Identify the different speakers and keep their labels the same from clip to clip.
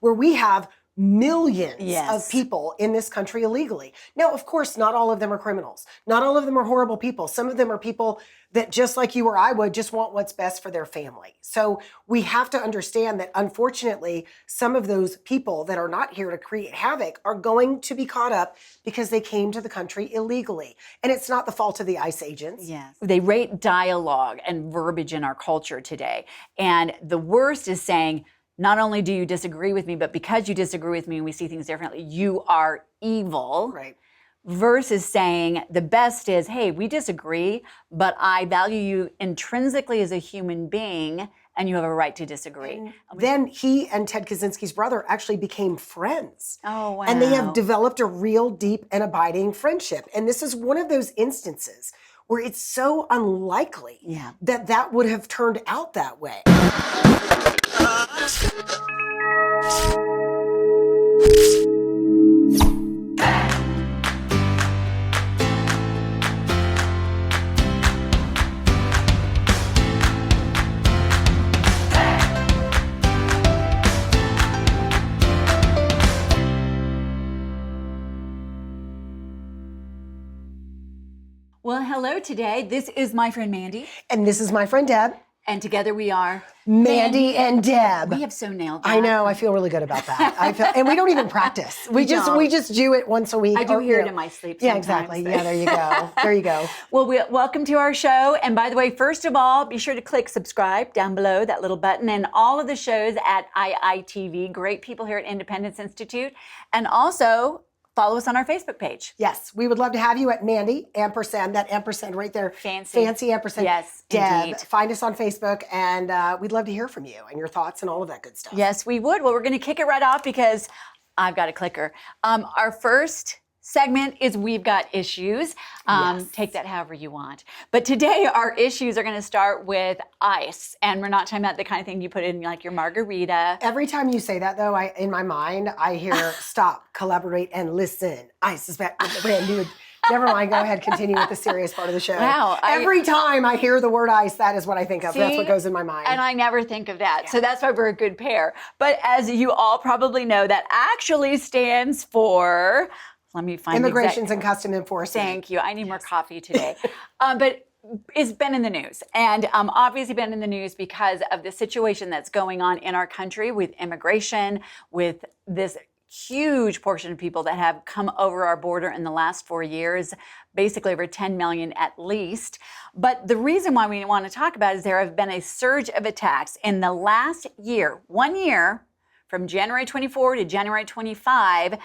Speaker 1: where we have millions
Speaker 2: Yes.
Speaker 1: of people in this country illegally. Now, of course, not all of them are criminals. Not all of them are horrible people. Some of them are people that, just like you or I would, just want what's best for their family. So we have to understand that, unfortunately, some of those people that are not here to create havoc are going to be caught up because they came to the country illegally. And it's not the fault of the ICE agents.
Speaker 2: Yes. They rate dialogue and verbiage in our culture today. And the worst is saying, not only do you disagree with me, but because you disagree with me and we see things differently, you are evil.
Speaker 1: Right.
Speaker 2: Versus saying the best is, hey, we disagree, but I value you intrinsically as a human being and you have a right to disagree.
Speaker 1: And then he and Ted Kaczynski's brother actually became friends.
Speaker 2: Oh, wow.
Speaker 1: And they have developed a real deep and abiding friendship. And this is one of those instances where it's so unlikely that that would have turned out that way.
Speaker 2: Well, hello today. This is my friend Mandy.
Speaker 1: And this is my friend Deb.
Speaker 2: And together we are
Speaker 1: Mandy and Deb.
Speaker 2: We have so nailed that.
Speaker 1: I know. I feel really good about that. And we don't even practice. We just do it once a week.
Speaker 2: I do hear it in my sleep sometimes.
Speaker 1: Yeah, exactly. Yeah, there you go. There you go.
Speaker 2: Well, welcome to our show. And by the way, first of all, be sure to click subscribe down below, that little button, and all of the shows at IITV. Great people here at Independence Institute. And also, follow us on our Facebook page.
Speaker 1: Yes, we would love to have you at Mandy, ampersand, that ampersand right there. Fancy ampersand.
Speaker 2: Yes,
Speaker 1: Deb.
Speaker 2: indeed.
Speaker 1: Find us on Facebook, and we'd love to hear from you and your thoughts and all of that good stuff.
Speaker 2: Yes, we would. Well, we're going to kick it right off because I've got a clicker. Our first segment is We've Got Issues. Take that however you want. But today our issues are going to start with ICE. And we're not talking about the kind of thing you put in like your margarita.
Speaker 1: Every time you say that, though, in my mind, I hear stop, collaborate, and listen. ICE is back with the brand new. Never mind. Go ahead. Continue with the serious part of the show.
Speaker 2: Wow.
Speaker 1: Every time I hear the word ICE, that is what I think of.
Speaker 2: See?
Speaker 1: That's what goes in my mind.
Speaker 2: And I never think of that. Yeah. So that's why we're a good pair. But as you all probably know, that actually stands for... Let me find
Speaker 1: Immigrations and Custom Enforcement.
Speaker 2: Thank you. I need more coffee today. But it's been in the news, and obviously been in the news because of the situation that's going on in our country with immigration, with this huge portion of people that have come over our border in the last 4 years, basically over 10 million at least. But the reason why we want to talk about it is there have been a surge of attacks in the last year, 1 year, from January 24 to January 25,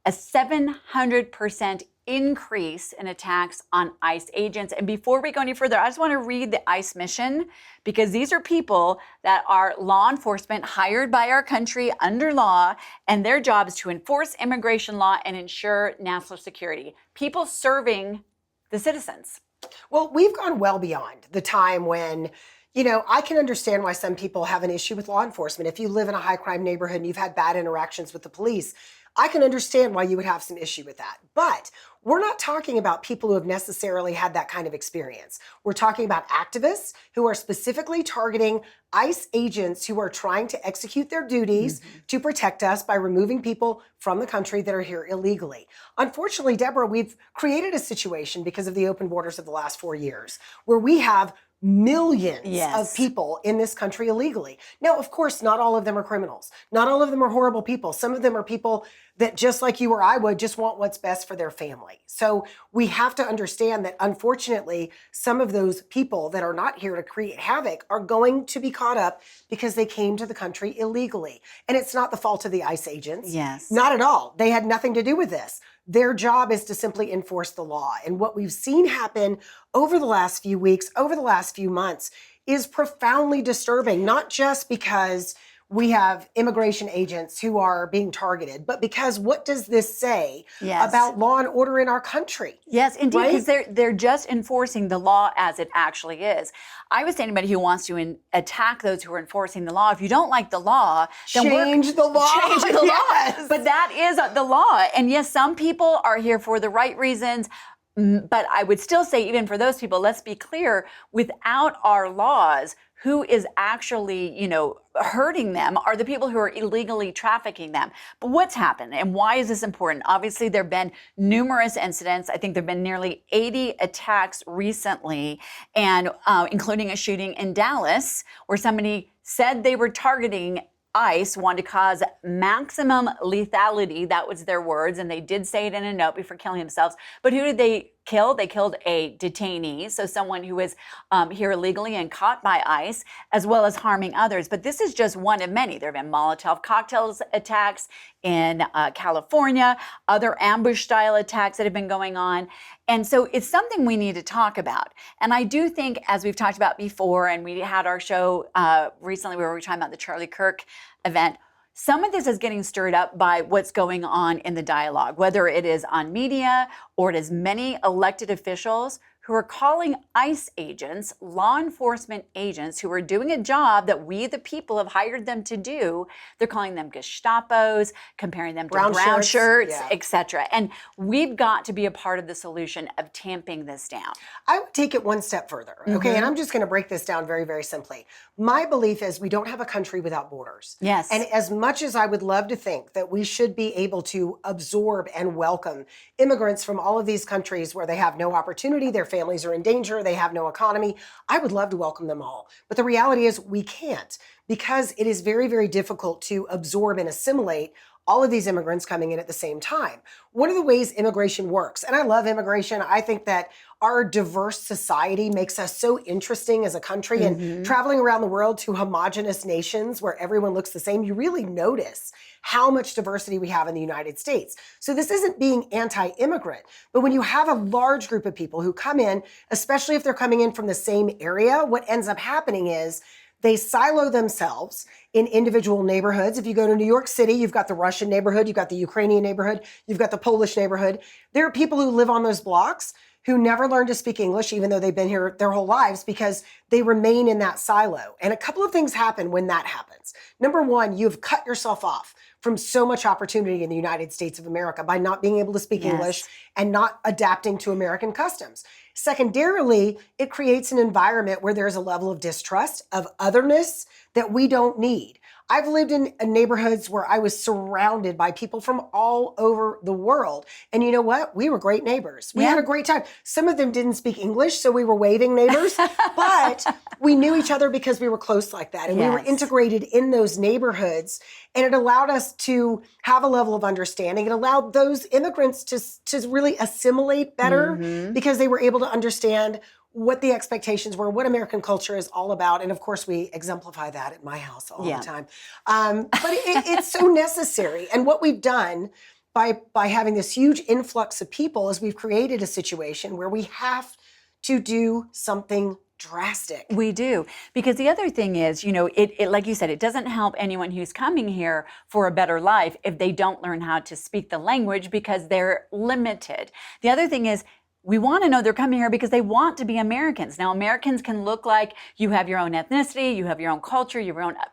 Speaker 2: a 700% increase in attacks on ICE agents. And before we go any further, I just want to read the ICE mission, because these are people that are law enforcement hired by our country under law, and their job is to enforce immigration law and ensure national security. People serving the citizens.
Speaker 1: Well, we've gone well beyond the time when, you know, I can understand why some people have an issue with law enforcement. If you live in a high crime neighborhood and you've had bad interactions with the police, I can understand why you would have some issue with that. But we're not talking about people who have necessarily had that kind of experience. We're talking about activists who are specifically targeting ICE agents who are trying to execute their duties to protect us by removing people from the country that are here illegally. Unfortunately, Deborah, we've created a situation because of the open borders of the last 4 years where we have millions of people in this country illegally. Now, of course, not all of them are criminals. Not all of them are horrible people. Some of them are people that, just like you or I would, just want what's best for their family. So we have to understand that, unfortunately, some of those people that are not here to create havoc are going to be caught up because they came to the country illegally. And it's not the fault of the ICE agents.
Speaker 2: Yes.
Speaker 1: Not at all. They had nothing to do with this. Their job is to simply enforce the law. And what we've seen happen over the last few weeks, over the last few months, is profoundly disturbing, not just because we have immigration agents who are being targeted, but because what does this say about law and order in our country?
Speaker 2: Yes, indeed, because they're just enforcing the law as it actually is. I would say anybody who wants to attack those who are enforcing the law, if you don't like the law, then
Speaker 1: change the law.
Speaker 2: Change the law. But that is the law. And yes, some people are here for the right reasons. But I would still say, even for those people, let's be clear, without our laws, who is actually, hurting them are the people who are illegally trafficking them. But what's happened and why is this important? Obviously, there have been numerous incidents. I think there have been nearly 80 attacks recently, and including a shooting in Dallas where somebody said they were targeting ICE, wanted to cause maximum lethality. That was their words, and they did say it in a note before killing themselves. But who did they kill? They killed a detainee, so someone who was here illegally and caught by ICE, as well as harming others. But this is just one of many. There have been Molotov cocktails attacks in California, other ambush-style attacks that have been going on. And so it's something we need to talk about. And I do think, as we've talked about before, and we had our show recently where we were talking about the Charlie Kirk event, some of this is getting stirred up by what's going on in the dialogue, whether it is on media or it is many elected officials who are calling ICE agents, law enforcement agents who are doing a job that we, the people, have hired them to do. They're calling them Gestapos, comparing them to brown shirts,
Speaker 1: yeah,
Speaker 2: etc. And we've got to be a part of the solution of tamping this down.
Speaker 1: I would take it one step further, okay? And I'm just going to break this down very, very simply. My belief is we don't have a country without borders.
Speaker 2: Yes.
Speaker 1: And as much as I would love to think that we should be able to absorb and welcome immigrants from all of these countries where they have no opportunity, their families are in danger, they have no economy, I would love to welcome them all. But the reality is we can't, because it is very, very difficult to absorb and assimilate all of these immigrants coming in at the same time. One of the ways immigration works, and I love immigration, I think that our diverse society makes us so interesting as a country, and traveling around the world to homogenous nations where everyone looks the same, you really notice how much diversity we have in the United States. So this isn't being anti-immigrant, but when you have a large group of people who come in, especially if they're coming in from the same area, what ends up happening is they silo themselves in individual neighborhoods. If you go to New York City, you've got the Russian neighborhood, you've got the Ukrainian neighborhood, you've got the Polish neighborhood. There are people who live on those blocks who never learn to speak English, even though they've been here their whole lives, because they remain in that silo. And a couple of things happen when that happens. Number one, you've cut yourself off from so much opportunity in the United States of America by not being able to speak English and not adapting to American customs. Secondarily, it creates an environment where there's a level of distrust, of otherness that we don't need. I've lived in neighborhoods where I was surrounded by people from all over the world. And you know what? We were great neighbors. We had a great time. Some of them didn't speak English, so we were waving neighbors, but we knew each other because we were close like that. And we were integrated in those neighborhoods. And it allowed us to have a level of understanding. It allowed those immigrants to really assimilate better because they were able to understand what the expectations were, what American culture is all about. And of course, we exemplify that at my house all the time. But it's so necessary. And what we've done by having this huge influx of people is we've created a situation where we have to do something drastic.
Speaker 2: We do. Because the other thing is, it like you said, it doesn't help anyone who's coming here for a better life if they don't learn how to speak the language because they're limited. The other thing is, we want to know they're coming here because they want to be Americans. Now, Americans can look like you have your own ethnicity, you have your own culture,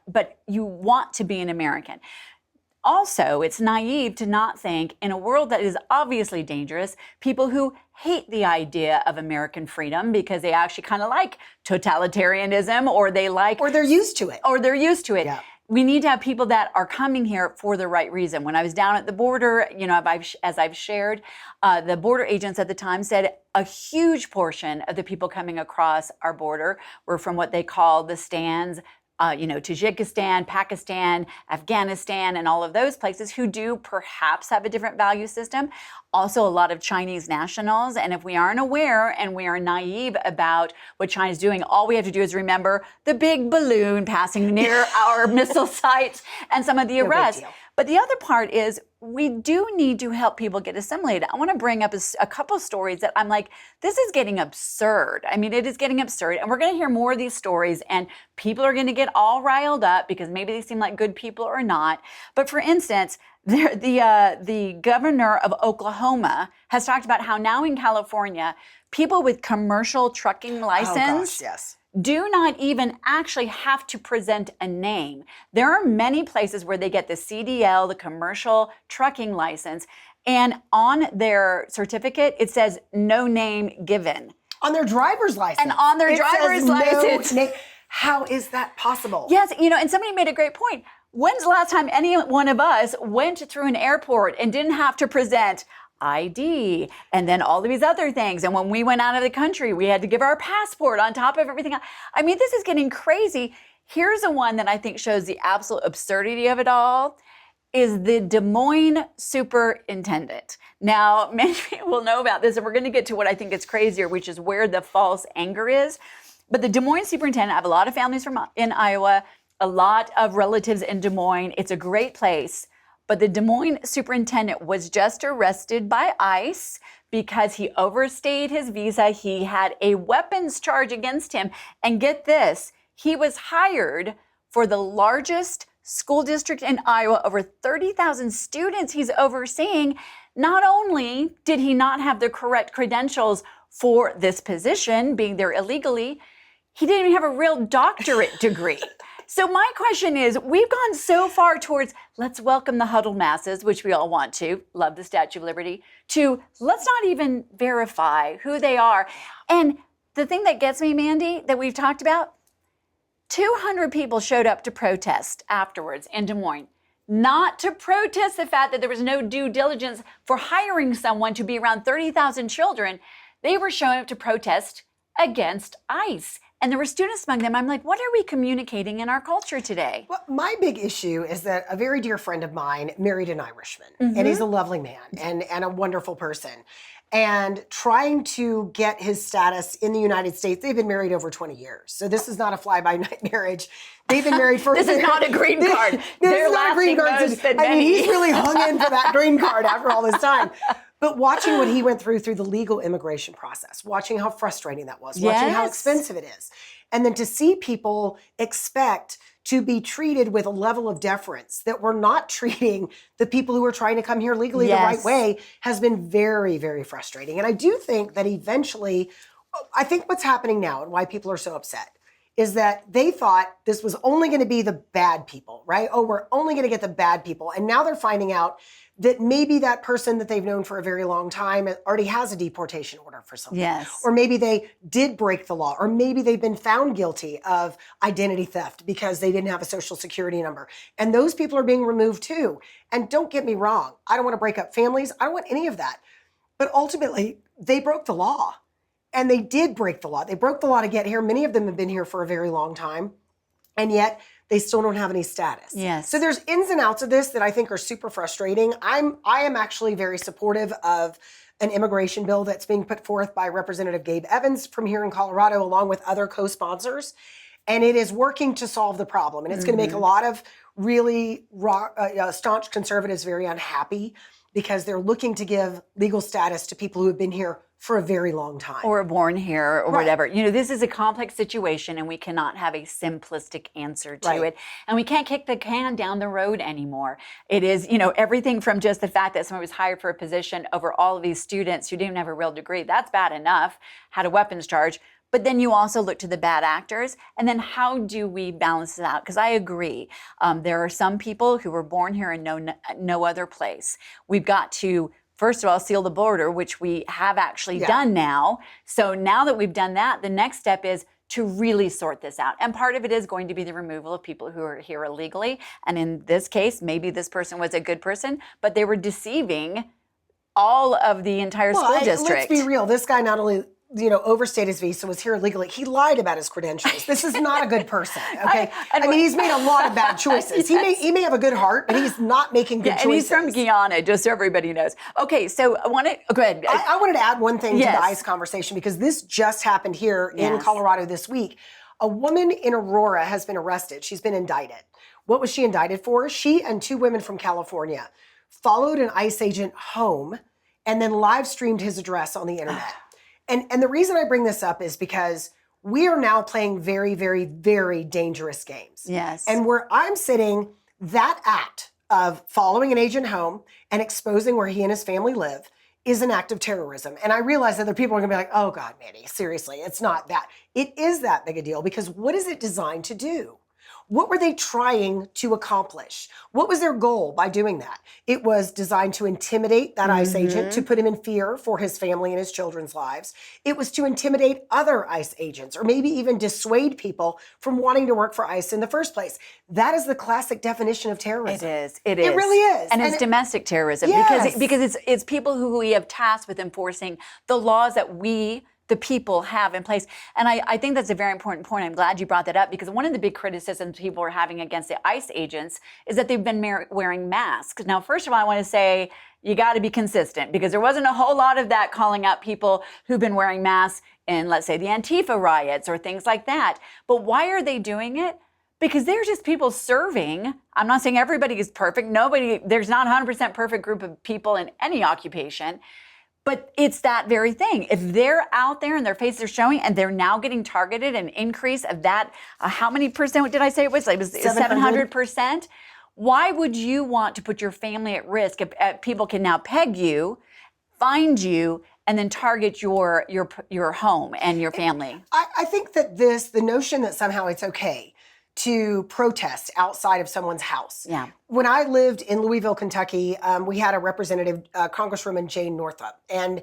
Speaker 2: but you want to be an American. Also, it's naive to not think, in a world that is obviously dangerous, people who hate the idea of American freedom because they actually kind of like totalitarianism, or they're used to it.
Speaker 1: Yeah.
Speaker 2: We need to have people that are coming here for the right reason. When I was down at the border, as I've shared, the border agents at the time said a huge portion of the people coming across our border were from what they call the stands, Tajikistan, Pakistan, Afghanistan, and all of those places who do perhaps have a different value system. Also, a lot of Chinese nationals. And if we aren't aware and we are naive about what China's doing, all we have to do is remember the big balloon passing near our missile sites and some of the arrests. But the other part is we do need to help people get assimilated. I want to bring up a couple of stories that I'm like, this is getting absurd. I mean, it is getting absurd. And we're going to hear more of these stories, and people are going to get all riled up because maybe they seem like good people or not. But for instance, the governor of Oklahoma has talked about how now in California, people with commercial trucking license do not even actually have to present a name. There are many places where they get the CDL, the commercial trucking license, and on their certificate, it says no name given.
Speaker 1: On their driver's license.
Speaker 2: And on their driver's license.
Speaker 1: How is that possible?
Speaker 2: Yes, and somebody made a great point. When's the last time any one of us went through an airport and didn't have to present ID and then all of these other things? And when we went out of the country, we had to give our passport on top of everything else. I mean, this is getting crazy. Here's the one that I think shows the absolute absurdity of it all, is the Des Moines superintendent. Now, many people know about this, and we're going to get to what I think is crazier, which is where the false anger is. But the Des Moines superintendent, I have a lot of families in Iowa, a lot of relatives in Des Moines. It's a great place. But the Des Moines superintendent was just arrested by ICE because he overstayed his visa. He had a weapons charge against him. And get this, he was hired for the largest school district in Iowa, over 30,000 students he's overseeing. Not only did he not have the correct credentials for this position, being there illegally, he didn't even have a real doctorate degree. So my question is, we've gone so far towards let's welcome the huddled masses, which we all want to, love the Statue of Liberty, to let's not even verify who they are. And the thing that gets me, Mandy, that we've talked about, 200 people showed up to protest afterwards in Des Moines, not to protest the fact that there was no due diligence for hiring someone to be around 30,000 children. They were showing up to protest against ICE. And there were students among them. I'm like, what are we communicating in our culture today?
Speaker 1: Well, my big issue is that a very dear friend of mine married an Irishman, and he's a lovely man and a wonderful person. And trying to get his status in the United States, they've been married over 20 years. So this is not a fly-by-night marriage. They've been married for...
Speaker 2: This is not a green card.
Speaker 1: They're lasting most than many. I mean, he's really hung in for that green card after all this time. But watching what he went through the legal immigration process, watching how frustrating that was, watching how expensive it is. And then to see people expect to be treated with a level of deference that we're not treating the people who are trying to come here legally the right way has been very, very frustrating. And I do think that eventually, I think what's happening now and why people are so upset is that they thought this was only going to be the bad people, right? Oh, we're only going to get the bad people. And now they're finding out that maybe that person that they've known for a very long time already has a deportation order for something. Or maybe they did break the law, or maybe they've been found guilty of identity theft because they didn't have a social security number. And those people are being removed too. And don't get me wrong, I don't want to break up families. I don't want any of that. But ultimately, they broke the law. And they did break the law. They broke the law to get here. Many of them have been here for a very long time. And yet they still don't have any status. So there's ins and outs of this that I think are super frustrating. I am actually very supportive of an immigration bill that's being put forth by Representative Gabe Evans from here in Colorado, along with other co-sponsors. And it is working to solve the problem. And it's going to make a lot of really staunch conservatives very unhappy because they're looking to give legal status to people who have been here for a very long time.
Speaker 2: Or born here or whatever. This is a complex situation and we cannot have a simplistic answer to it. And we can't kick the can down the road anymore. It is, everything from just the fact that someone was hired for a position over all of these students who didn't have a real degree. That's bad enough. Had a weapons charge. But then you also look to the bad actors. And then how do we balance it out? Because I agree. There are some people who were born here in no other place. We've got to, first of all, seal the border, which we have actually done now. So now that we've done that, the next step is to really sort this out. And part of it is going to be the removal of people who are here illegally. And in this case, maybe this person was a good person, but they were deceiving all of the entire school district.
Speaker 1: Let's be real. This guy not only overstayed his visa, was here illegally. He lied about his credentials. This is not a good person, okay? I mean, he's made a lot of bad choices. He may have a good heart, but he's not making good choices.
Speaker 2: And he's from Guyana, just so everybody knows. Okay, so I want to, go ahead.
Speaker 1: I wanted to add one thing to the ICE conversation, because this just happened here in Colorado this week. A woman in Aurora has been arrested. She's been indicted. What was she indicted for? She and two women from California followed an ICE agent home and then live streamed his address on the internet. And the reason I bring this up is because we are now playing very, very, very dangerous games. And where I'm sitting, that act of following an agent home and exposing where he and his family live is an act of terrorism. And I realize that other people are gonna be like, oh God, Mandy, seriously, it's not that. It is that big a deal, because what is it designed to do? What were they trying to accomplish? What was their goal by doing that? It was designed to intimidate that ICE agent, to put him in fear for his family and his children's lives. It was to intimidate other ICE agents, or maybe even dissuade people from wanting to work for ICE in the first place. That is the classic definition of terrorism.
Speaker 2: It is. It is.
Speaker 1: It really is.
Speaker 2: And it's domestic terrorism
Speaker 1: Yes.
Speaker 2: because it's people who we have tasked with enforcing the laws that we, the people, have in place. And I think that's a very important point. I'm glad you brought that up, because one of the big criticisms people are having against the ICE agents is that they've been wearing masks. Now, first of all, I want to say you got to be consistent, because there wasn't a whole lot of that calling out people who've been wearing masks in, let's say, the Antifa riots or things like that. But why are they doing it? Because they're just people serving. I'm not saying everybody is perfect. There's not 100% perfect group of people in any occupation. But it's that very thing. If they're out there and their faces are showing and they're now getting targeted, an increase of that, how many percent did I say it was? It was 700%. Why would you want to put your family at risk if people can now peg you, find you, and then target your home and your family?
Speaker 1: I think that the notion that somehow it's okay to protest outside of someone's house.
Speaker 2: Yeah.
Speaker 1: When I lived in Louisville, Kentucky, we had a representative, Congresswoman Jane Northup, and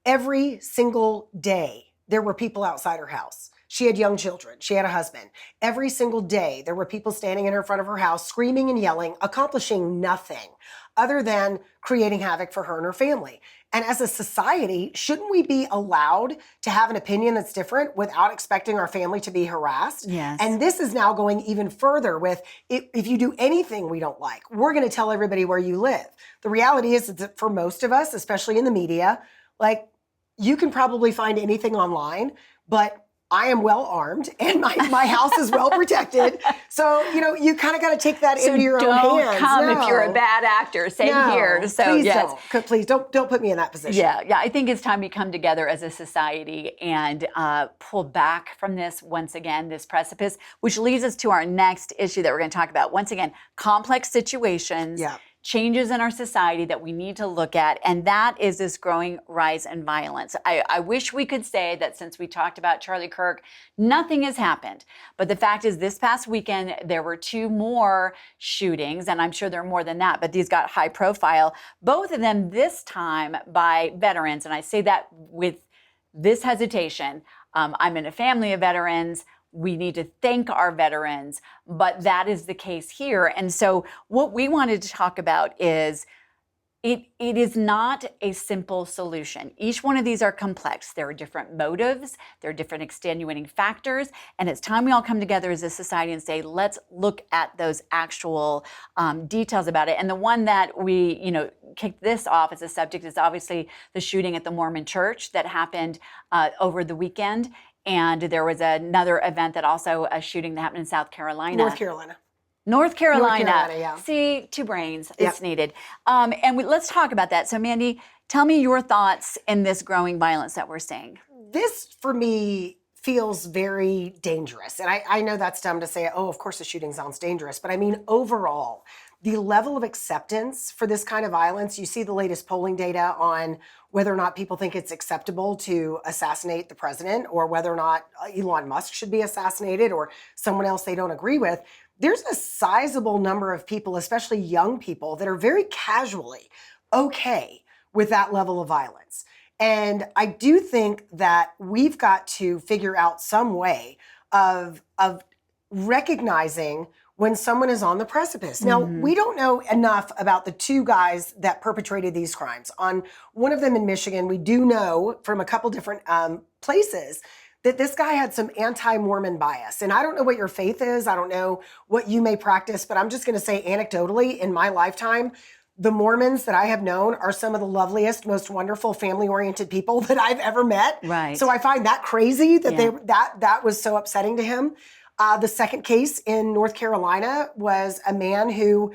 Speaker 1: every single day there were people outside her house. She had young children. She had a husband. Every single day there were people standing in front of her house, screaming and yelling, accomplishing nothing other than creating havoc for her and her family. And as a society, shouldn't we be allowed to have an opinion that's different without expecting our family to be harassed?
Speaker 2: Yes.
Speaker 1: And this is now going even further with, if you do anything we don't like, we're going to tell everybody where you live. The reality is that for most of us, especially in the media, like, you can probably find anything online, but I am well armed and my house is well protected. So, you kind of got to take that into your own hands.
Speaker 2: Don't come if you're a bad actor. Same here. So
Speaker 1: please
Speaker 2: yes.
Speaker 1: Please don't put me in that position.
Speaker 2: Yeah. I think it's time we come together as a society and pull back from this once again, this precipice, which leads us to our next issue that we're going to talk about. Once again, complex situations.
Speaker 1: Yeah.
Speaker 2: Changes in our society that we need to look at, and that is this growing rise in violence. I wish we could say that since we talked about Charlie Kirk, nothing has happened. But the fact is, this past weekend, there were 2 more shootings, and I'm sure there are more than that, but these got high profile. Both of them this time by veterans, and I say that with this hesitation. I'm in a family of veterans. We need to thank our veterans, but that is the case here. And so what we wanted to talk about is it is not a simple solution. Each one of these are complex. There are different motives, there are different extenuating factors, and it's time we all come together as a society and say, let's look at those actual details about it. And the one that we, kicked this off as a subject is obviously the shooting at the Mormon church that happened over the weekend. And there was another event that also, a shooting that happened in South Carolina. North Carolina,
Speaker 1: yeah.
Speaker 2: See, 2 brains, it's needed. Let's talk about that. So Mandy, tell me your thoughts in this growing violence that we're seeing.
Speaker 1: This, for me, feels very dangerous. And I know that's dumb to say, oh, of course the shooting sounds dangerous. But I mean, overall, the level of acceptance for this kind of violence, you see the latest polling data on whether or not people think it's acceptable to assassinate the president, or whether or not Elon Musk should be assassinated, or someone else they don't agree with. There's a sizable number of people, especially young people, that are very casually okay with that level of violence. And I do think that we've got to figure out some way of recognizing when someone is on the precipice. Now, we don't know enough about the 2 guys that perpetrated these crimes. On one of them in Michigan, we do know from a couple different places that this guy had some anti-Mormon bias. And I don't know what your faith is. I don't know what you may practice, but I'm just going to say anecdotally, in my lifetime, the Mormons that I have known are some of the loveliest, most wonderful, family-oriented people that I've ever met.
Speaker 2: Right.
Speaker 1: So I find that crazy that that was so upsetting to him. The second case in North Carolina was a man who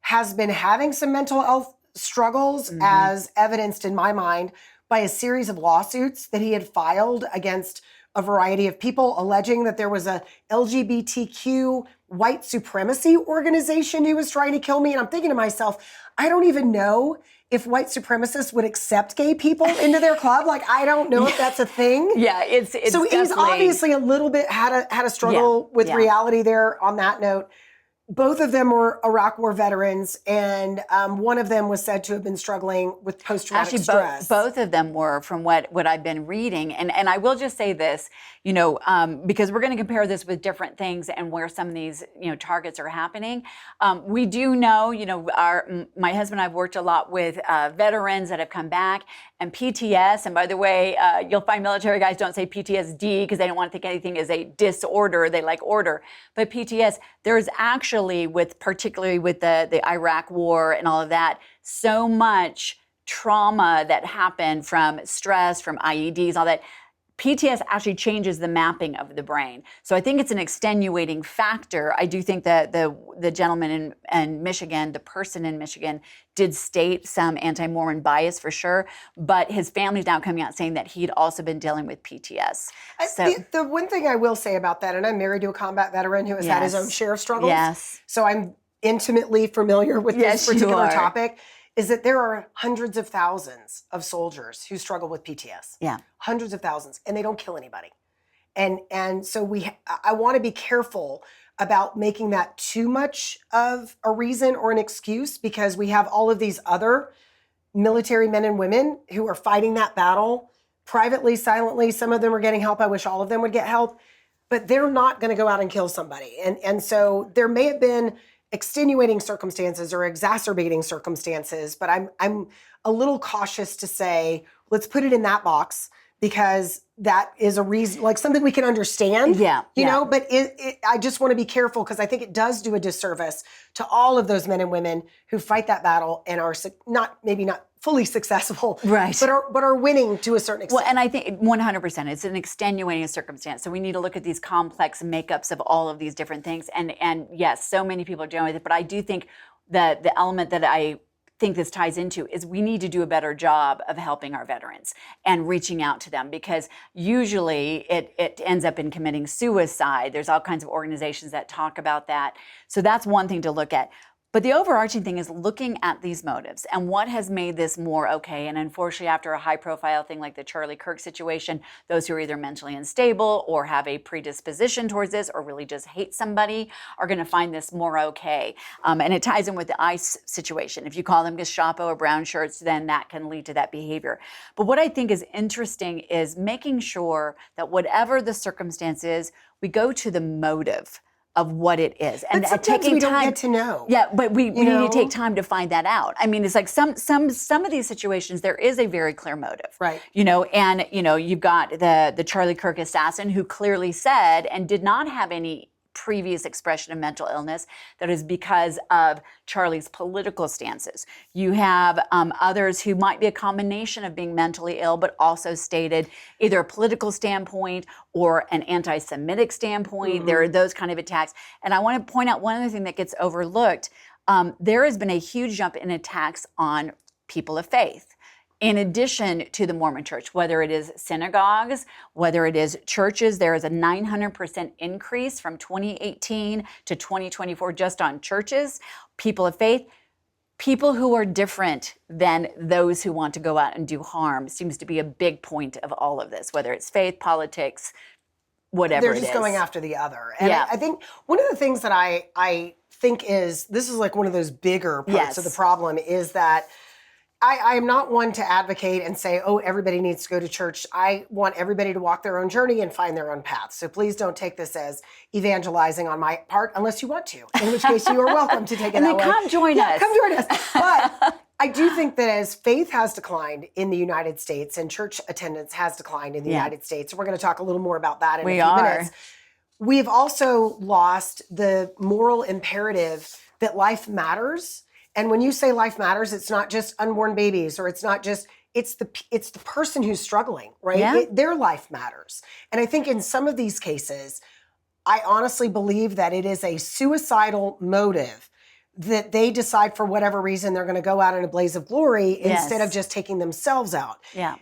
Speaker 1: has been having some mental health struggles, as evidenced in my mind by a series of lawsuits that he had filed against a variety of people alleging that there was a LGBTQ white supremacy organization who was trying to kill me. And I'm thinking to myself, I don't even know if white supremacists would accept gay people into their club. Like, I don't know if that's a thing.
Speaker 2: Yeah, it's
Speaker 1: so he's obviously a little bit had a struggle with reality there on that note. Both of them were Iraq War veterans, and one of them was said to have been struggling with post-traumatic stress.
Speaker 2: Both of them were, from what I've been reading. And I will just say this, because we're going to compare this with different things and where some of these, targets are happening. We do know, my husband and I have worked a lot with veterans that have come back, and PTS. And by the way, you'll find military guys don't say PTSD because they don't want to think anything is a disorder. They like order. But PTS, there's actually, particularly with the Iraq War and all of that, so much trauma that happened from stress, from IEDs, all that. PTS actually changes the mapping of the brain. So I think it's an extenuating factor. I do think that the gentleman in Michigan, the person in Michigan, did state some anti-Mormon bias for sure, but his family's now coming out saying that he'd also been dealing with PTS. So
Speaker 1: the one thing I will say about that, and I'm married to a combat veteran who has had his own share of struggles.
Speaker 2: Yes.
Speaker 1: So I'm intimately familiar with this particular topic. Is that there are hundreds of thousands of soldiers who struggle with PTS.
Speaker 2: Yeah.
Speaker 1: Hundreds of thousands, and they don't kill anybody. And so I want to be careful about making that too much of a reason or an excuse, because we have all of these other military men and women who are fighting that battle privately, silently. Some of them are getting help. I wish all of them would get help, but they're not going to go out and kill somebody. And so there may have been extenuating circumstances or exacerbating circumstances, but I'm a little cautious to say, let's put it in that box, because that is a reason, like something we can understand, but I just want to be careful, because I think it does do a disservice to all of those men and women who fight that battle and are maybe not fully successful,
Speaker 2: right,
Speaker 1: but are winning to a certain extent.
Speaker 2: Well, and I think 100%, it's an extenuating circumstance. So we need to look at these complex makeups of all of these different things. And yes, so many people are dealing with it, but I do think that the element that I think this ties into is we need to do a better job of helping our veterans and reaching out to them, because usually it ends up in committing suicide. There's all kinds of organizations that talk about that. So that's one thing to look at. But the overarching thing is looking at these motives and what has made this more okay. And unfortunately, after a high-profile thing like the Charlie Kirk situation, those who are either mentally unstable or have a predisposition towards this or really just hate somebody are going to find this more okay. And it ties in with the ICE situation. If you call them Gestapo or brown shirts, then that can lead to that behavior. But what I think is interesting is making sure that whatever the circumstance is, we go to the motive of what it is, and
Speaker 1: but sometimes we don't get to know.
Speaker 2: Yeah, but we need to take time to find that out. I mean, it's like some of these situations, there is a very clear motive,
Speaker 1: right?
Speaker 2: And you've got the Charlie Kirk assassin who clearly said and did not have any previous expression of mental illness that is because of Charlie's political stances. You have others who might be a combination of being mentally ill, but also stated either a political standpoint or an anti-Semitic standpoint. Mm-hmm. There are those kind of attacks. And I want to point out one other thing that gets overlooked. There has been a huge jump in attacks on people of faith, in addition to the Mormon church, whether it is synagogues, whether it is churches. There is a 900% increase from 2018 to 2024 just on churches, people of faith. People who are different than those who want to go out and do harm seems to be a big point of all of this, whether it's faith, politics, whatever it is.
Speaker 1: They're just going after the other. And I think one of the things that I think this is like one of those bigger parts of the problem, is that I am not one to advocate and say, oh, everybody needs to go to church. I want everybody to walk their own journey and find their own path. So please don't take this as evangelizing on my part, unless you want to, in which case you are welcome to take it that way.
Speaker 2: Come join us.
Speaker 1: Come join us. But I do think that as faith has declined in the United States and church attendance has declined in the United States, we're going to talk a little more about that in a few minutes. We've also lost the moral imperative that life matters. And when you say life matters, it's not just unborn babies, or it's not just, it's the person who's struggling, right?
Speaker 2: Yeah.
Speaker 1: Their life matters. And I think in some of these cases, I honestly believe that it is a suicidal motive that they decide for whatever reason they're going to go out in a blaze of glory instead of just taking themselves out.
Speaker 2: Yeah.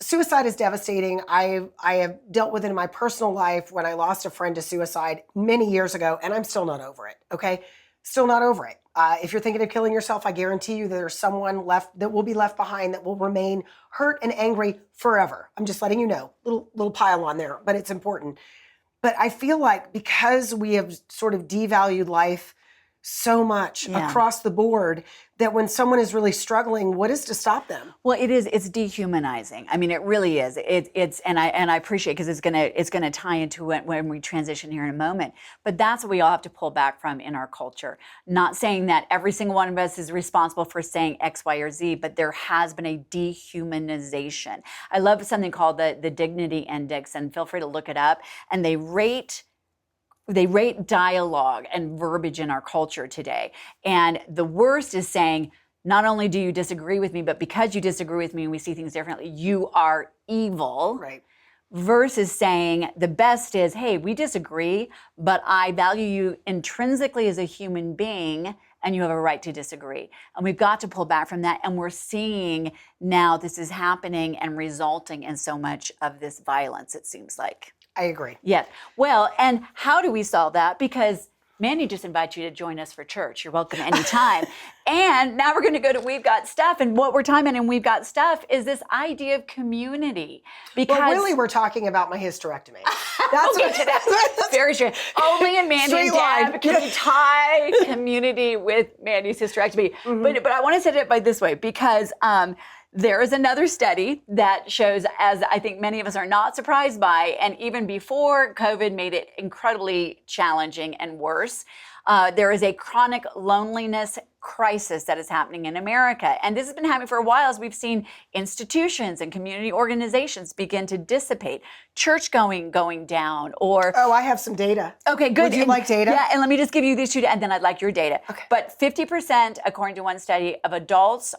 Speaker 1: Suicide is devastating. I have dealt with it in my personal life when I lost a friend to suicide many years ago, and I'm still not over it, okay? Still not over it. If you're thinking of killing yourself, I guarantee you there's someone left that will be left behind that will remain hurt and angry forever. I'm just letting you know. Little pile on there, but it's important. But I feel like because we have sort of devalued life so much across the board, that when someone is really struggling, what is to stop them?
Speaker 2: Well, it's dehumanizing. I mean, it really is. And I appreciate, because it's gonna tie into it when we transition here in a moment. But that's what we all have to pull back from in our culture. Not saying that every single one of us is responsible for saying X, Y, or Z, but there has been a dehumanization. I love something called the Dignity Index, and feel free to look it up. And they rate dialogue and verbiage in our culture today. And the worst is saying, not only do you disagree with me, but because you disagree with me and we see things differently, you are evil.
Speaker 1: Right.
Speaker 2: Versus saying the best is, hey, we disagree, but I value you intrinsically as a human being, and you have a right to disagree. And we've got to pull back from that. And we're seeing now this is happening and resulting in so much of this violence, it seems like.
Speaker 1: I agree.
Speaker 2: Yeah. Well, and how do we solve that? Because Mandy just invited you to join us for church. You're welcome anytime. And now we're going to go to We've Got Stuff. And what we're talking about in We've Got Stuff is this idea of community. Because
Speaker 1: really, we're talking about my hysterectomy. That's
Speaker 2: okay,
Speaker 1: what
Speaker 2: very true. Only in Mandy and Deb can we tie community with Mandy's hysterectomy. But I want to set it by this way, because there is another study that shows, as I think many of us are not surprised by, and even before COVID made it incredibly challenging and worse, there is a chronic loneliness crisis that is happening in America. And this has been happening for a while, as we've seen institutions and community organizations begin to dissipate, church going down, or...
Speaker 1: Oh, I have some data.
Speaker 2: Okay, good.
Speaker 1: Would you like data?
Speaker 2: Yeah, and let me just give you these two, and then I'd like your data.
Speaker 1: Okay.
Speaker 2: But 50%, according to one study, of adults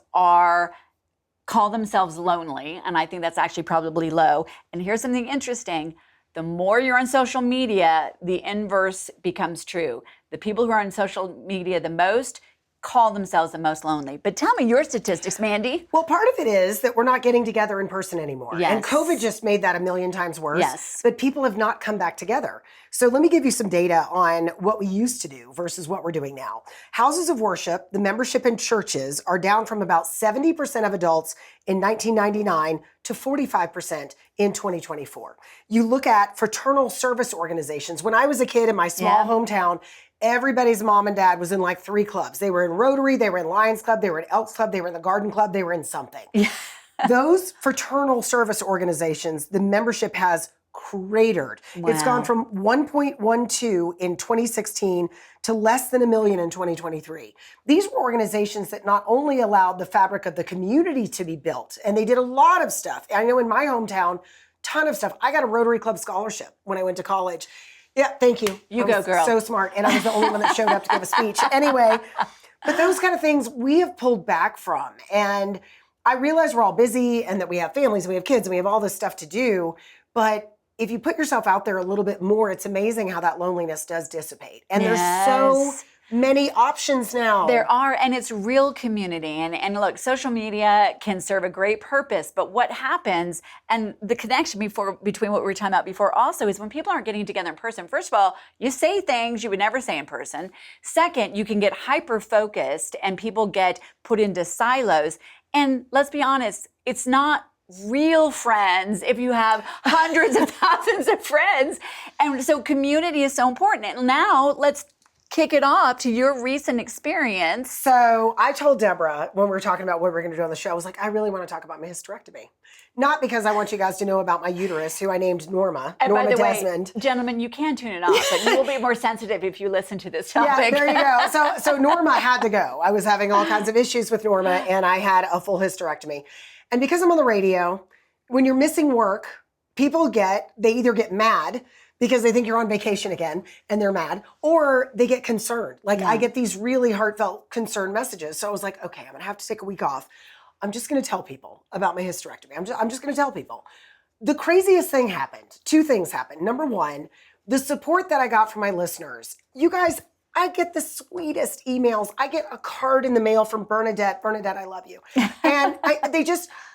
Speaker 2: call themselves lonely, and I think that's actually probably low. And here's something interesting. The more you're on social media, the inverse becomes true. The people who are on social media the most call themselves the most lonely. But tell me your statistics, Mandy.
Speaker 1: Well, part of it is that we're not getting together in person anymore.
Speaker 2: Yes.
Speaker 1: And COVID just made that a million times worse.
Speaker 2: Yes.
Speaker 1: But people have not come back together. So let me give you some data on what we used to do versus what we're doing now. Houses of worship, the membership in churches, are down from about 70% of adults in 1999 to 45% in 2024. You look at fraternal service organizations. When I was a kid in my small hometown, everybody's mom and dad was in like 3 clubs. They were in Rotary, they were in Lions Club, they were in Elks Club, they were in the Garden Club, they were in something. Those fraternal service organizations, the membership has cratered.
Speaker 2: Wow.
Speaker 1: It's gone from 1.12 in 2016 to less than 1 million in 2023. These were organizations that not only allowed the fabric of the community to be built, and they did a lot of stuff. I know in my hometown, ton of stuff. I got a Rotary Club scholarship when I went to college. Yeah, thank you.
Speaker 2: You go, girl.
Speaker 1: So smart. And I was the only one that showed up to give a speech. Anyway, but those kind of things we have pulled back from. And I realize we're all busy and that we have families and we have kids and we have all this stuff to do. But if you put yourself out there a little bit more, it's amazing how that loneliness does dissipate. And there's so many options now.
Speaker 2: There are, and it's real community. And look, social media can serve a great purpose, but what happens, and the connection between what we were talking about before also, is when people aren't getting together in person. First of all, you say things you would never say in person. Second, you can get hyper-focused and people get put into silos. And let's be honest, it's not real friends if you have hundreds of thousands of friends. And so community is so important. And now let's kick it off to your recent experience.
Speaker 1: So I told Deborah when we were talking about what we were going to do on the show, I was like, I really want to talk about my hysterectomy. Not because I want you guys to know about my uterus, who I named Norma.
Speaker 2: And
Speaker 1: Norma
Speaker 2: by the
Speaker 1: Desmond.
Speaker 2: way, gentlemen, you can tune it off, but you will be more sensitive if you listen to this topic.
Speaker 1: Yeah, there you go. So Norma had to go. I was having all kinds of issues with Norma, and I had a full hysterectomy. And because I'm on the radio, when you're missing work, they either get mad because they think you're on vacation again and they're mad, or they get concerned. Like I get these really heartfelt concerned messages. So I was like, okay, I'm gonna have to take a week off. I'm just gonna tell people about my hysterectomy. I'm just gonna tell people. The craziest thing happened. 2 things happened. Number one, the support that I got from my listeners. You guys, I get the sweetest emails. I get a card in the mail from Bernadette. Bernadette, I love you. And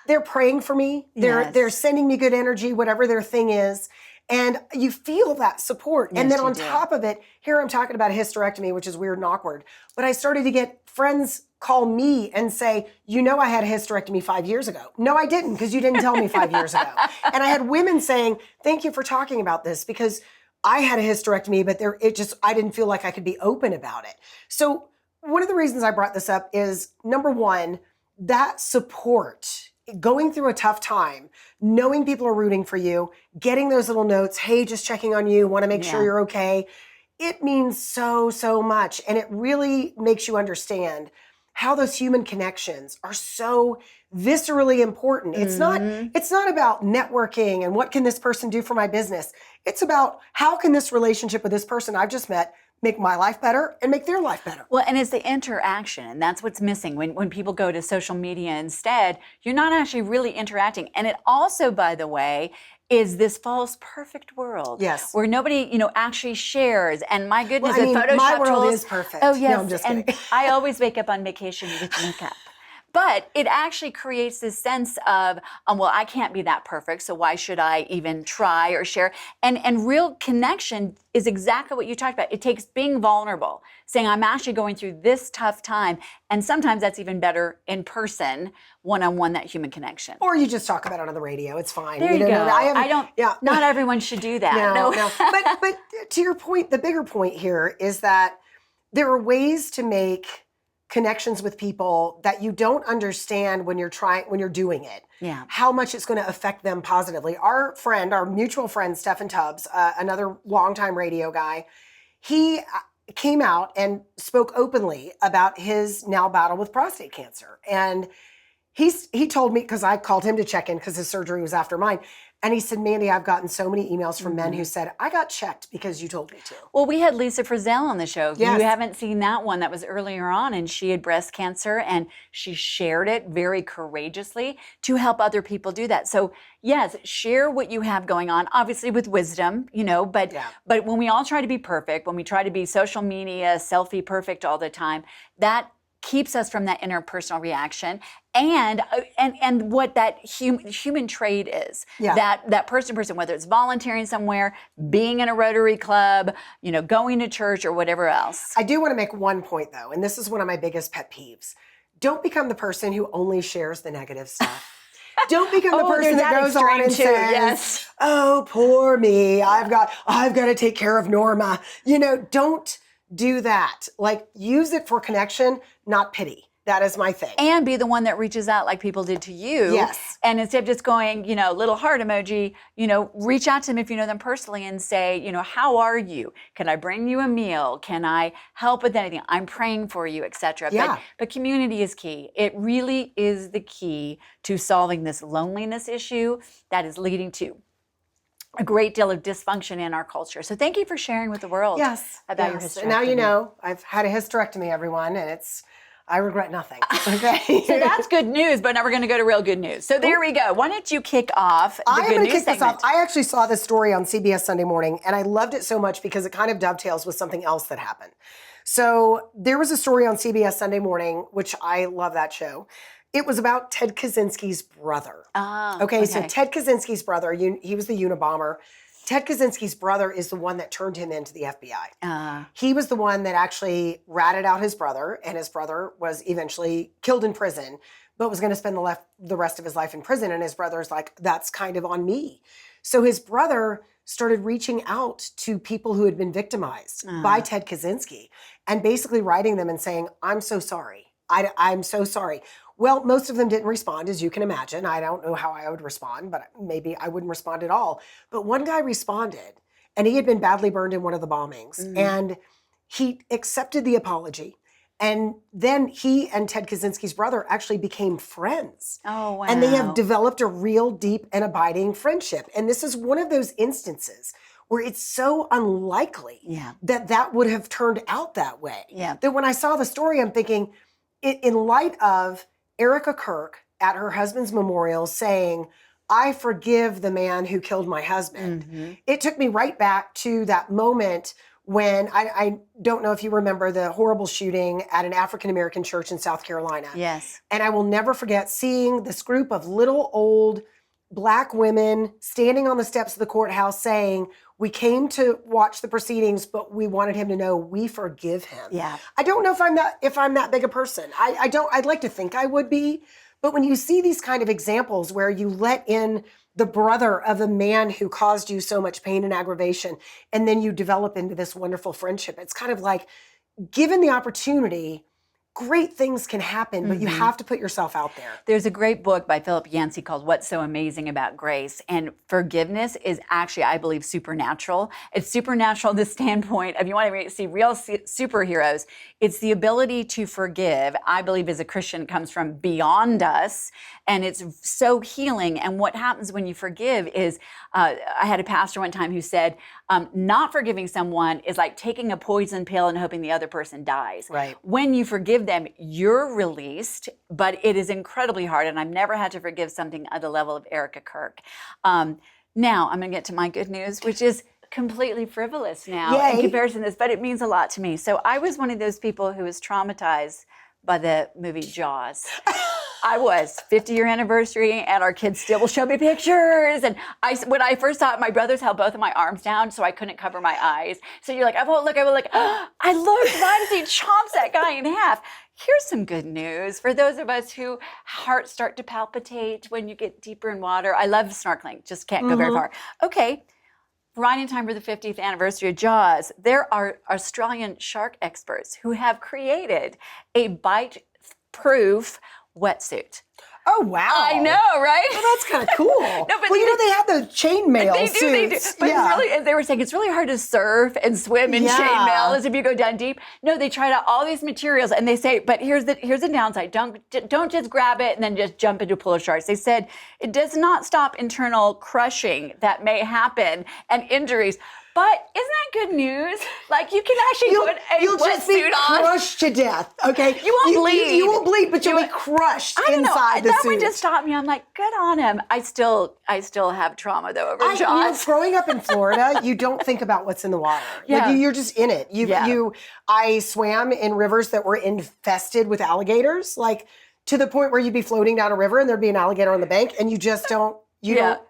Speaker 1: they're praying for me. They're sending me good energy, whatever their thing is. And you feel that support.
Speaker 2: Yes,
Speaker 1: and then
Speaker 2: you
Speaker 1: on
Speaker 2: do.
Speaker 1: top of it, here I'm talking about a hysterectomy, which is weird and awkward. But I started to get friends call me and say, I had a hysterectomy 5 years ago. No, I didn't, because you didn't tell me 5 years ago. And I had women saying, thank you for talking about this, because I had a hysterectomy, but I didn't feel like I could be open about it. So one of the reasons I brought this up is, number one, that support, going through a tough time, knowing people are rooting for you, getting those little notes, hey, just checking on you, want to make sure you're okay. It means so, so much. And it really makes you understand how those human connections are so viscerally important. It's not about networking and what can this person do for my business. It's about how can this relationship with this person I've just met make my life better and make their life better.
Speaker 2: Well, and it's the interaction, and that's what's missing. When people go to social media instead, you're not actually really interacting. And it also, by the way, is this false perfect world.
Speaker 1: Yes.
Speaker 2: Where nobody, actually shares. And my goodness,
Speaker 1: Well,
Speaker 2: with Photoshop
Speaker 1: my world
Speaker 2: tools,
Speaker 1: is perfect.
Speaker 2: Oh, yes.
Speaker 1: No, I'm just
Speaker 2: and
Speaker 1: kidding.
Speaker 2: I always wake up on vacation with makeup. But it actually creates this sense of, well, I can't be that perfect, so why should I even try or share? And real connection is exactly what you talked about. It takes being vulnerable, saying I'm actually going through this tough time. And sometimes that's even better in person, one-on-one, that human connection.
Speaker 1: Or you just talk about it on the radio. It's fine.
Speaker 2: There you go.
Speaker 1: Yeah.
Speaker 2: Not everyone should do that.
Speaker 1: No. But to your point, the bigger point here is that there are ways to make connections with people that you don't understand when you're doing it.
Speaker 2: Yeah.
Speaker 1: How much it's going to affect them positively. Our mutual friend, Stephen Tubbs, another longtime radio guy, he came out and spoke openly about his now battle with prostate cancer. And he told me, because I called him to check in because his surgery was after mine. And he said, Mandy, I've gotten so many emails from men who said, I got checked because you told me to.
Speaker 2: Well, we had Lisa Frizzell on the show. If
Speaker 1: Yes.
Speaker 2: you haven't seen that one, that was earlier on, and she had breast cancer, and she shared it very courageously to help other people do that. So yes, share what you have going on, obviously with wisdom, but when we all try to be perfect, when we try to be social media, selfie perfect all the time, that keeps us from that interpersonal reaction and what that human trait is. That person to person, whether it's volunteering somewhere, being in a Rotary Club, going to church or whatever else.
Speaker 1: I do want to make one point though, and this is one of my biggest pet peeves. Don't become the person who only shares the negative stuff. Don't become the person that goes on and says, oh, poor me, I've got to take care of Norma. Don't do that. Use it for connection, not pity. That is my thing.
Speaker 2: And be the one that reaches out like people did to you.
Speaker 1: Yes.
Speaker 2: And instead of just going, little heart emoji, reach out to them if you know them personally and say, how are you? Can I bring you a meal? Can I help with anything? I'm praying for you, etc.
Speaker 1: Yeah.
Speaker 2: But community is key. It really is the key to solving this loneliness issue that is leading to a great deal of dysfunction in our culture. So thank you for sharing with the world about your hysterectomy.
Speaker 1: And now you know, I've had a hysterectomy, everyone, and I regret nothing. Okay.
Speaker 2: So that's good news, but now we're going to go to real good news. So there we go. Why don't you kick off the good news segment?
Speaker 1: I actually saw this story on CBS Sunday Morning, and I loved it so much because it kind of dovetails with something else that happened. So there was a story on CBS Sunday Morning, which I love that show. It was about Ted Kaczynski's brother. Okay, so Ted Kaczynski's brother, he was the Unabomber. Ted Kaczynski's brother is the one that turned him into the FBI. He was the one that actually ratted out his brother, and his brother was eventually killed in prison, but was going to spend the rest of his life in prison. And his brother's like, that's kind of on me. So his brother started reaching out to people who had been victimized by Ted Kaczynski and basically writing them and saying, I'm so sorry. I'm so sorry. Well, most of them didn't respond, as you can imagine. I don't know how I would respond, but maybe I wouldn't respond at all. But one guy responded, and he had been badly burned in one of the bombings. And he accepted the apology. And then he and Ted Kaczynski's brother actually became friends.
Speaker 2: Oh, wow.
Speaker 1: And they have developed a real deep and abiding friendship. And this is one of those instances where it's so unlikely that would have turned out that way. That when I saw the story, I'm thinking, in light of Erica Kirk at her husband's memorial saying, I forgive the man who killed my husband. It took me right back to that moment when I don't know if you remember the horrible shooting at an African-American church in South Carolina.
Speaker 2: Yes.
Speaker 1: And I will never forget seeing this group of little old Black women standing on the steps of the courthouse saying, we came to watch the proceedings, but we wanted him to know we forgive him.
Speaker 2: Yeah.
Speaker 1: I don't know if I'm that big a person. I'd like to think I would be, but when you see these kind of examples where you let in the brother of the man who caused you so much pain and aggravation, and then you develop into this wonderful friendship, it's kind of like, given the opportunity, great things can happen, but you have to put yourself out there.
Speaker 2: There's a great book by Philip Yancey called What's So Amazing About Grace. And forgiveness is actually, I believe, supernatural. It's supernatural the standpoint of, you want to see real superheroes, it's the ability to forgive, I believe as a Christian, comes from beyond us. And it's so healing. And what happens when you forgive is, I had a pastor one time who said, not forgiving someone is like taking a poison pill and hoping the other person dies.
Speaker 1: Right.
Speaker 2: When you forgive them, you're released, but it is incredibly hard. And I've never had to forgive something at the level of Erica Kirk. Now I'm going to get to my good news, which is completely frivolous now in comparison to this, but it means a lot to me. So I was one of those people who was traumatized by the movie Jaws. I was 50-year anniversary, and our kids still will show me pictures. And when I first saw it, my brothers held both of my arms down so I couldn't cover my eyes. So you're like, I won't look. I looked right as he chomps that guy in half. Here's some good news for those of us who hearts start to palpitate when you get deeper in water. I love snorkeling, just can't go very far. Okay. Right in time for the 50th anniversary of Jaws, there are Australian shark experts who have created a bite-proof wetsuit.
Speaker 1: Oh, wow.
Speaker 2: I know, right?
Speaker 1: Well, that's kind of cool.
Speaker 2: No, but
Speaker 1: well, they have the chainmail
Speaker 2: they do.
Speaker 1: suits.
Speaker 2: But it's really, they were saying it's really hard to surf and swim in chainmail as if you go down deep. No, they tried out all these materials and they say, but here's the downside. Don't just grab it and then just jump into a pool of sharks. They said it does not stop internal crushing that may happen and injuries. But isn't that good news? Like, you can actually put a
Speaker 1: you'll just be
Speaker 2: wetsuit on.
Speaker 1: crushed to death, okay?
Speaker 2: You won't bleed.
Speaker 1: You won't bleed, but you'll be crushed inside the
Speaker 2: that
Speaker 1: suit.
Speaker 2: one just stopped me. I'm like, good on him. I still have trauma though over Jaws.
Speaker 1: Growing up in Florida, you don't think about what's in the water.
Speaker 2: Yeah.
Speaker 1: Like, you're just in it. I swam in rivers that were infested with alligators, like to the point where you'd be floating down a river and there'd be an alligator on the bank, and you just don't.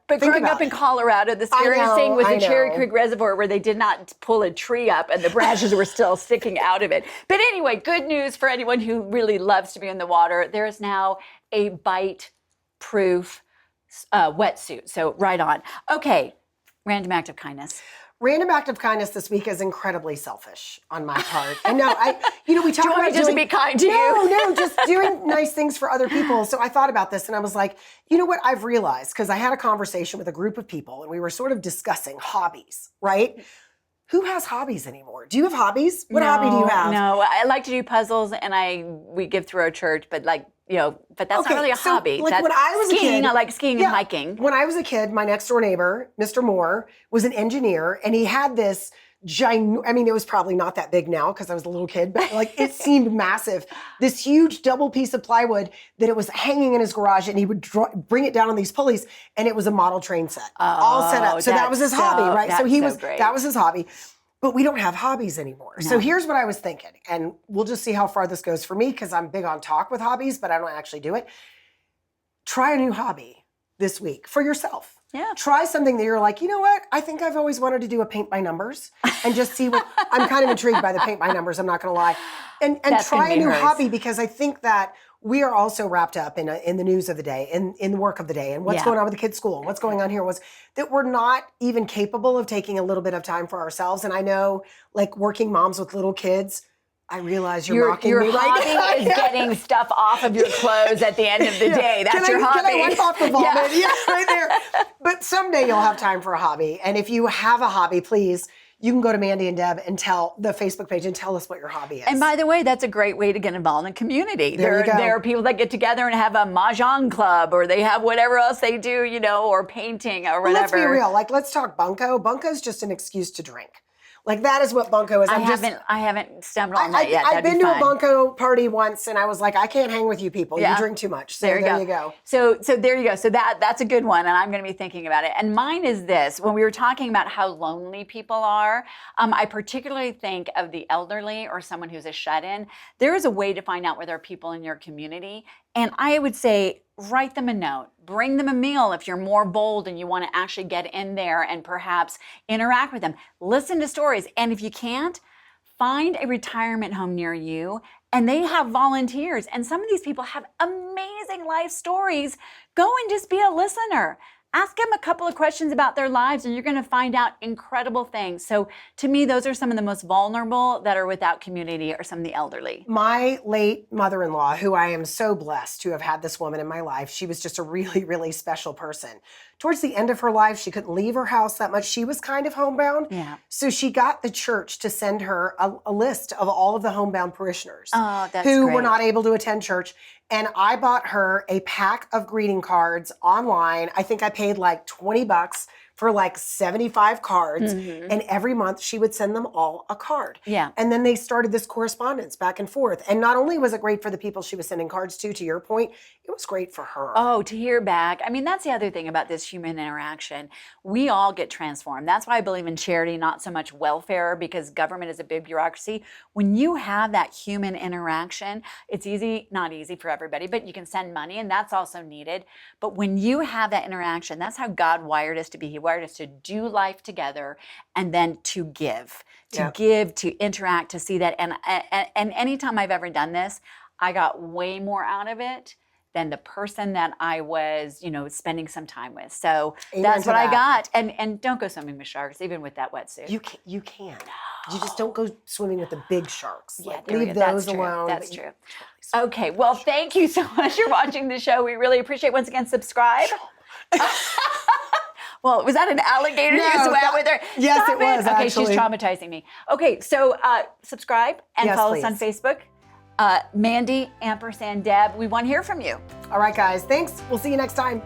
Speaker 2: But growing up in Colorado, the scariest thing was the Cherry Creek Reservoir, where they did not pull a tree up and the branches were still sticking out of it. But anyway, good news for anyone who really loves to be in the water. There is now a bite-proof wetsuit. So right on. Okay, random act of kindness.
Speaker 1: Random act of kindness this week is incredibly selfish on my part. And no, we talk about
Speaker 2: just to be kind to you.
Speaker 1: No, just doing nice things for other people. So I thought about this and I was like, you know what I've realized, because I had a conversation with a group of people and we were sort of discussing hobbies, right? Who has hobbies anymore? Do you have hobbies? What hobby do you have?
Speaker 2: No, I like to do puzzles and we give through our church, but but that's not really a hobby.
Speaker 1: Like
Speaker 2: that's
Speaker 1: when I was
Speaker 2: skiing,
Speaker 1: a kid,
Speaker 2: I like skiing and hiking.
Speaker 1: When I was a kid, my next door neighbor, Mr. Moore, was an engineer, and he had this it was probably not that big now because I was a little kid, but like it seemed massive. This huge double piece of plywood that it was hanging in his garage, and he would bring it down on these pulleys, and it was a model train set, all set up. So that was his hobby, right? So that was his hobby. But we don't have hobbies anymore. No. So here's what I was thinking, and we'll just see how far this goes for me, because I'm big on talk with hobbies, but I don't actually do it. Try a new hobby this week for yourself.
Speaker 2: Yeah.
Speaker 1: Try something that you're like, you know what? I think I've always wanted to do a paint by numbers and just see what, I'm kind of intrigued by the paint by numbers, I'm not gonna lie. And try a new hobby, because I think that we are also wrapped up in the news of the day, in the work of the day, and what's going on with the kids' school, and what's going on here, was that we're not even capable of taking a little bit of time for ourselves. And I know, like, working moms with little kids, I realize you're mocking me right now.
Speaker 2: Your hobby is getting stuff off of your clothes at the end of the day. That's your hobby.
Speaker 1: Can I wipe off the vomit? Yeah, right there. But someday you'll have time for a hobby. And if you have a hobby, please, you can go to Mandy and Deb and tell the Facebook page and tell us what your hobby is.
Speaker 2: And by the way, that's a great way to get involved in the community.
Speaker 1: There
Speaker 2: are people that get together and have a mahjong club, or they have whatever else they do, or painting or whatever.
Speaker 1: Let's be real. Like, let's talk bunco. Bunco's just an excuse to drink. Like that is what bunco is.
Speaker 2: I haven't stumbled on that yet.
Speaker 1: I've
Speaker 2: That'd
Speaker 1: been
Speaker 2: be
Speaker 1: to a
Speaker 2: fun.
Speaker 1: bunco party once, and I was like, I can't hang with you people.
Speaker 2: Yeah.
Speaker 1: You drink too much. So
Speaker 2: There you
Speaker 1: you go.
Speaker 2: So there you go. So that's a good one, and I'm going to be thinking about it. And mine is this: when we were talking about how lonely people are, I particularly think of the elderly or someone who's a shut-in. There is a way to find out where there are people in your community, and I would say write them a note, bring them a meal if you're more bold and you want to actually get in there and perhaps interact with them. Listen to stories, and if you can't, find a retirement home near you, and they have volunteers. And some of these people have amazing life stories. Go and just be a listener. Ask them a couple of questions about their lives, and you're going to find out incredible things. So to me, those are some of the most vulnerable that are without community, or some of the elderly.
Speaker 1: My late mother-in-law, who I am so blessed to have had this woman in my life, she was just a really, really special person. Towards the end of her life, she couldn't leave her house that much. She was kind of homebound.
Speaker 2: Yeah.
Speaker 1: So she got the church to send her a list of all of the homebound parishioners
Speaker 2: That's
Speaker 1: who
Speaker 2: great.
Speaker 1: were not able to attend church. And I bought her a pack of greeting cards online. I think I paid like $20 for like 75 cards.
Speaker 2: Mm-hmm.
Speaker 1: And every month she would send them all a card.
Speaker 2: Yeah.
Speaker 1: And then they started this correspondence back and forth. And not only was it great for the people she was sending cards to your point, it was great for her.
Speaker 2: Oh, to hear back. I mean, that's the other thing about this human interaction. We all get transformed. That's why I believe in charity, not so much welfare, because government is a big bureaucracy. When you have that human interaction, it's easy, not easy for everybody, but you can send money, and that's also needed. But when you have that interaction, that's how God wired us to be. He wired us to do life together and then to give, to interact, to see that. And anytime I've ever done this, I got way more out of it than the person that I was, spending some time with. So that's what I got. And don't go swimming with sharks, even with that wetsuit.
Speaker 1: You can. You just don't go swimming with the big sharks.
Speaker 2: Yeah,
Speaker 1: Like,
Speaker 2: there we
Speaker 1: leave
Speaker 2: go. That's
Speaker 1: those
Speaker 2: true.
Speaker 1: alone.
Speaker 2: That's true. Okay, well, thank you so much for watching the show. We really appreciate. Once again, subscribe. Well, was that an alligator you swam with her?
Speaker 1: Yes,
Speaker 2: Stop
Speaker 1: it was,
Speaker 2: Okay,
Speaker 1: actually.
Speaker 2: she's traumatizing me. Okay, so subscribe and
Speaker 1: Yes,
Speaker 2: follow
Speaker 1: please.
Speaker 2: us on Facebook. Mandy _Deb. We want to hear from you.
Speaker 1: All right, guys. Thanks. We'll see you next time.